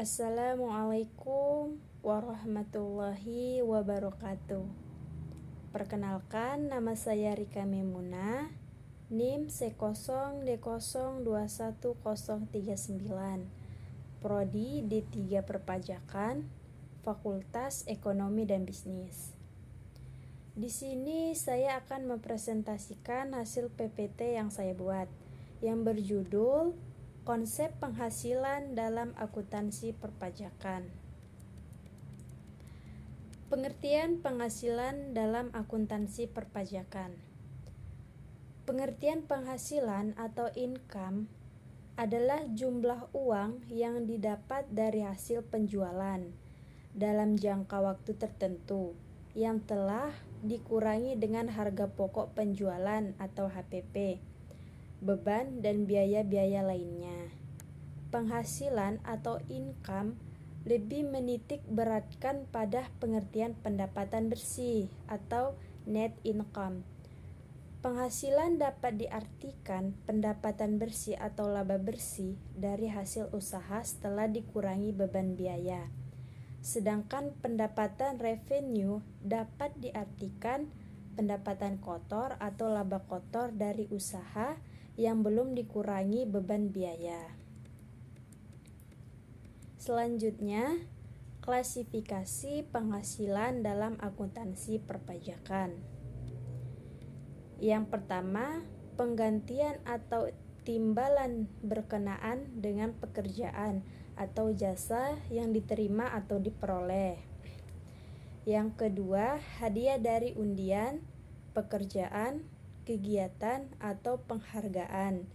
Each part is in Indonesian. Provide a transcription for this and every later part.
Assalamualaikum warahmatullahi wabarakatuh. Perkenalkan, nama saya Rika Memuna, NIM C0D021039, Prodi D3 Perpajakan, Fakultas Ekonomi dan Bisnis. Di sini saya akan mempresentasikan hasil PPT yang saya buat, yang berjudul Konsep Penghasilan dalam Akuntansi Perpajakan. Pengertian penghasilan dalam akuntansi perpajakan. Pengertian penghasilan atau income adalah jumlah uang yang didapat dari hasil penjualan dalam jangka waktu tertentu yang telah dikurangi dengan harga pokok penjualan atau HPP, beban dan biaya-biaya lainnya. Penghasilan atau income lebih menitik beratkan pada pengertian pendapatan bersih atau net income. Penghasilan dapat diartikan pendapatan bersih atau laba bersih dari hasil usaha setelah dikurangi beban biaya. Sedangkan pendapatan revenue dapat diartikan pendapatan kotor atau laba kotor dari usaha yang belum dikurangi beban biaya. Selanjutnya, klasifikasi penghasilan dalam akuntansi perpajakan. Yang pertama, penggantian atau timbalan berkenaan dengan pekerjaan atau jasa yang diterima atau diperoleh. Yang kedua, hadiah dari undian, pekerjaan, kegiatan atau penghargaan.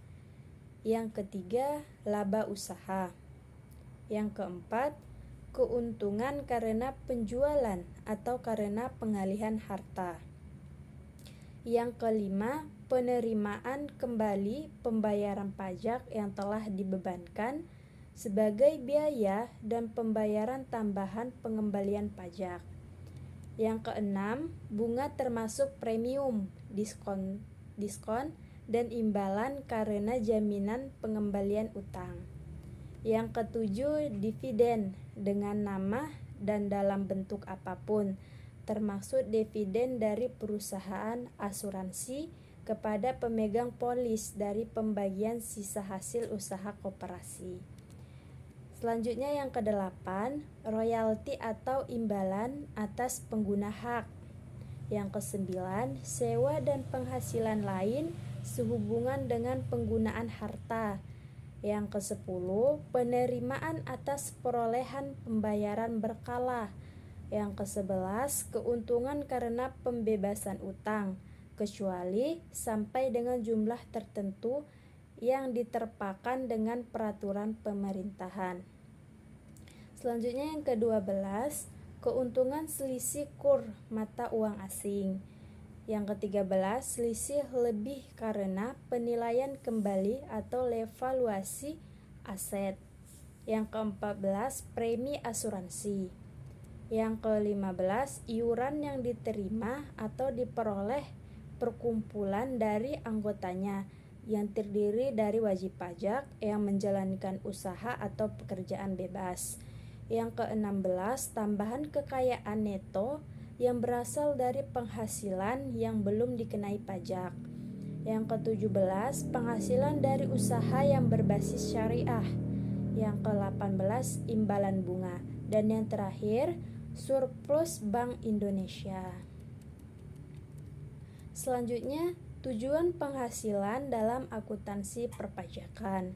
Yang ketiga, laba usaha. Yang keempat, keuntungan karena penjualan atau karena pengalihan harta. Yang kelima, penerimaan kembali pembayaran pajak yang telah dibebankan sebagai biaya dan pembayaran tambahan pengembalian pajak. Yang keenam, bunga termasuk premium, diskon dan imbalan karena jaminan pengembalian utang. Yang ketujuh, dividen dengan nama dan dalam bentuk apapun, termasuk dividen dari perusahaan asuransi kepada pemegang polis dari pembagian sisa hasil usaha koperasi. Selanjutnya yang kedelapan, royalti atau imbalan atas pengguna hak. Yang kesembilan, sewa dan penghasilan lain sehubungan dengan penggunaan harta. Yang kesepuluh, penerimaan atas perolehan pembayaran berkala. Yang kesebelas, keuntungan karena pembebasan utang, kecuali sampai dengan jumlah tertentu yang diterpakan dengan peraturan pemerintahan. Selanjutnya yang ke-12, keuntungan selisih kur mata uang asing. Yang ke-13, selisih lebih karena penilaian kembali atau revaluasi aset. Yang ke-14, premi asuransi. Yang ke-15, iuran yang diterima atau diperoleh perkumpulan dari anggotanya yang terdiri dari wajib pajak yang menjalankan usaha atau pekerjaan bebas. Yang ke-16, tambahan kekayaan neto yang berasal dari penghasilan yang belum dikenai pajak. Yang ke-17, penghasilan dari usaha yang berbasis syariah. Yang ke-18, imbalan bunga. Dan yang terakhir, surplus Bank Indonesia. Selanjutnya, tujuan penghasilan dalam akuntansi perpajakan.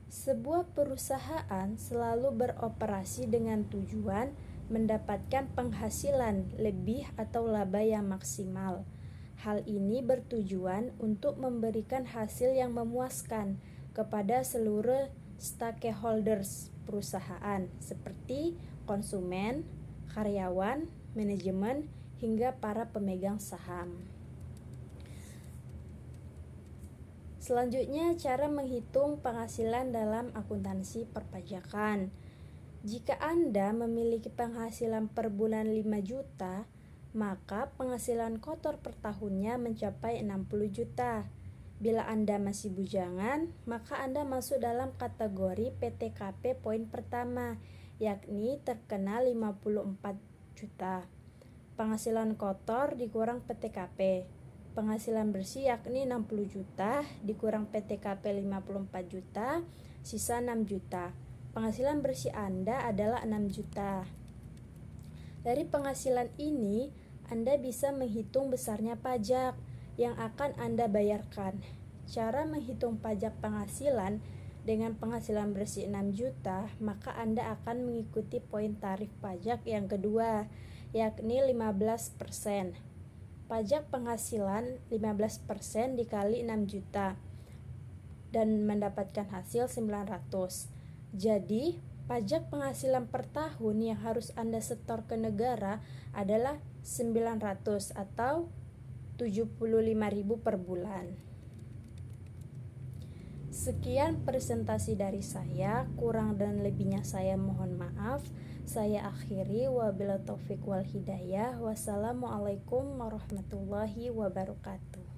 Sebuah perusahaan selalu beroperasi dengan tujuan mendapatkan penghasilan lebih atau laba yang maksimal. Hal ini bertujuan untuk memberikan hasil yang memuaskan kepada seluruh stakeholders perusahaan seperti konsumen, karyawan, manajemen, hingga para pemegang saham. Selanjutnya, cara menghitung penghasilan dalam akuntansi perpajakan. Jika Anda memiliki penghasilan per bulan 5 juta, maka penghasilan kotor per tahunnya mencapai 60 juta. Bila Anda masih bujangan, maka Anda masuk dalam kategori PTKP poin pertama, yakni terkena 54 juta. Penghasilan kotor dikurang PTKP. Penghasilan bersih yakni 60 juta dikurang PTKP 54 juta, sisa 6 juta. Penghasilan bersih Anda adalah 6 juta. Dari penghasilan ini, Anda bisa menghitung besarnya pajak yang akan Anda bayarkan. Cara menghitung pajak penghasilan dengan penghasilan bersih 6 juta, maka Anda akan mengikuti poin tarif pajak yang kedua, yakni 15%. Pajak penghasilan 15% dikali 6 juta dan mendapatkan hasil 900. Jadi, pajak penghasilan per tahun yang harus Anda setor ke negara adalah 900 atau 75.000 per bulan. Sekian presentasi dari saya, kurang dan lebihnya saya mohon maaf. Saya akhiri, wabillahi taufiq wal hidayah. Wassalamualaikum warahmatullahi wabarakatuh.